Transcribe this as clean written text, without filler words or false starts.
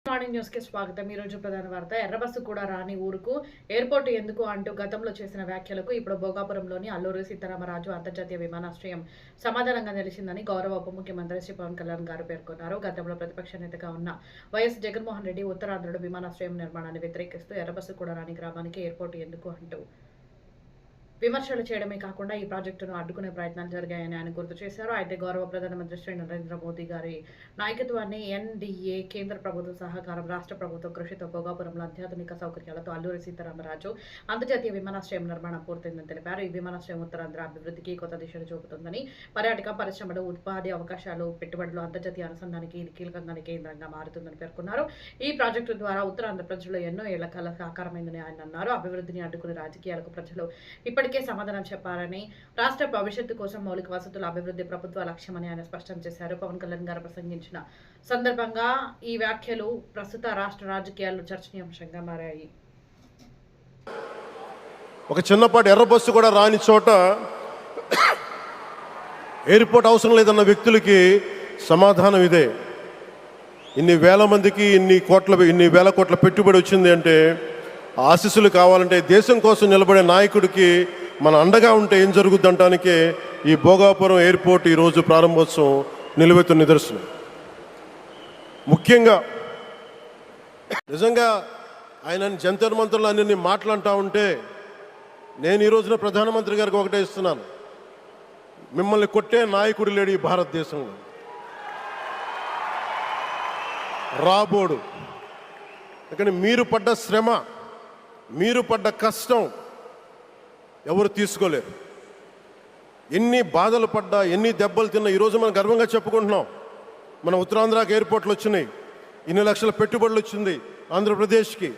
Morning news కి స్వాగతం. ఈ రోజు ప్రధాన వార్త. ఎర్రబస్సు కూడా రాని ఊరుకు ఎయిర్పోర్ట్ ఎందుకు అంటూ గతంలో చేసిన వ్యాఖ్యలకు ఇప్పుడు భోగాపురంలోని అల్లూరి సీతారామరాజు అంతర్జాతీయ విమానాశ్రయం సమాధానంగా నిలిచిందని గౌరవ ఉప ముఖ్యమంత్రి శ్రీ పవన్ కళ్యాణ్ గారు పేర్కొన్నారు. గతంలో ప్రతిపక్ష నేతగా ఉన్న వైఎస్ జగన్మోహన్ రెడ్డి ఉత్తరాంధ్రుడు విమానాశ్రయం నిర్మాణాన్ని వ్యతిరేకిస్తూ ఎర్రబస్సు కూడా రాని గ్రామానికి ఎయిర్పోర్ట్ ఎందుకు అంటూ విమర్శలు చేయడమే కాకుండా ఈ ప్రాజెక్టును అడ్డుకునే ప్రయత్నాలు జరిగాయని ఆయన గుర్తు చేశారు. అయితే గౌరవ ప్రధానమంత్రి శ్రీ నరేంద్ర మోదీ గారి నాయకత్వాన్ని ఎన్డీఏ, కేంద్ర ప్రభుత్వ సహకారం, రాష్ట్ర ప్రభుత్వ కృషితో భోగాపురంలో అత్యాధునిక సౌకర్యాలతో అల్లూరి సీతారామరాజు అంతర్జాతీయ విమానాశ్రయం నిర్మాణం పూర్తయిందని తెలిపారు. ఈ విమానాశ్రయం ఉత్తరాంధ్ర అభివృద్ధికి కొత్త దిశను చూపుతుందని, పర్యాటక పరిశ్రమలు, ఉపాధి అవకాశాలు, పెట్టుబడులు, అంతర్జాతీయ అనుసంధానికి ఇది కీలకంగా కేంద్రంగా మారుతుందని పేర్కొన్నారు. ఈ ప్రాజెక్టు ద్వారా ఉత్తరాంధ్ర ప్రజలు ఎన్నో ఏళ్ల కాల సాకారమైందని ఆయన అన్నారు. అభివృద్ధిని అడ్డుకునే రాజకీయాలకు ప్రజలు ఇప్పటికే సమాధానం చెప్పారని, రాష్ట్ర భవిష్యత్తు కోసం మౌలిక వసతుల అభివృద్ధి ప్రభుత్వ లక్ష్యమని ఆయన స్పష్టం చేశారు. పవన్ కళ్యాణ్ గారు ప్రసంగించిన సందర్భంగా ఈ వ్యాఖ్యలు ప్రస్తుత రాష్ట్ర రాజకీయాల్లో చర్చనీయాంశంగా మారాయి. ఒక చిన్నపాటి ఎర్ర బస్సు కూడా రాని చోట ఎయిర్పోర్ట్ అవసరం లేదన్న వ్యక్తులకి సమాధానం ఇదే. ఇన్ని వేల మందికి ఇన్ని వేల కోట్ల పెట్టుబడి వచ్చింది అంటే ఆశీస్సులు కావాలంటే, దేశం కోసం నిలబడే నాయకుడికి మన అండగా ఉంటే ఏం జరుగుద్దంటానికే ఈ భోగాపురం ఎయిర్పోర్ట్ ఈరోజు ప్రారంభోత్సవం నిలువెత్తున్న నిదర్శనం. ముఖ్యంగా నిజంగా ఆయన జంతర్ మంత్రులు అన్ని మాట్లాడుతూ ఉంటే నేను ఈ రోజున ప్రధానమంత్రి గారికి ఒకటే ఇస్తున్నాను, మిమ్మల్ని కొట్టే నాయకుడు లేడు ఈ భారతదేశంలో. రాబోడు. కానీ మీరు పడ్డ శ్రమ, మీరు పడ్డ కష్టం ఎవరు తీసుకోలేరు. ఎన్ని బాధలు పడ్డా, ఎన్ని దెబ్బలు తిన్నా ఈరోజు మనం గర్వంగా చెప్పుకుంటున్నాం. మన ఉత్తరాంధ్రకి ఎయిర్పోర్ట్లు వచ్చినాయి, ఇన్ని లక్షల పెట్టుబడులు వచ్చింది ఆంధ్రప్రదేశ్కి.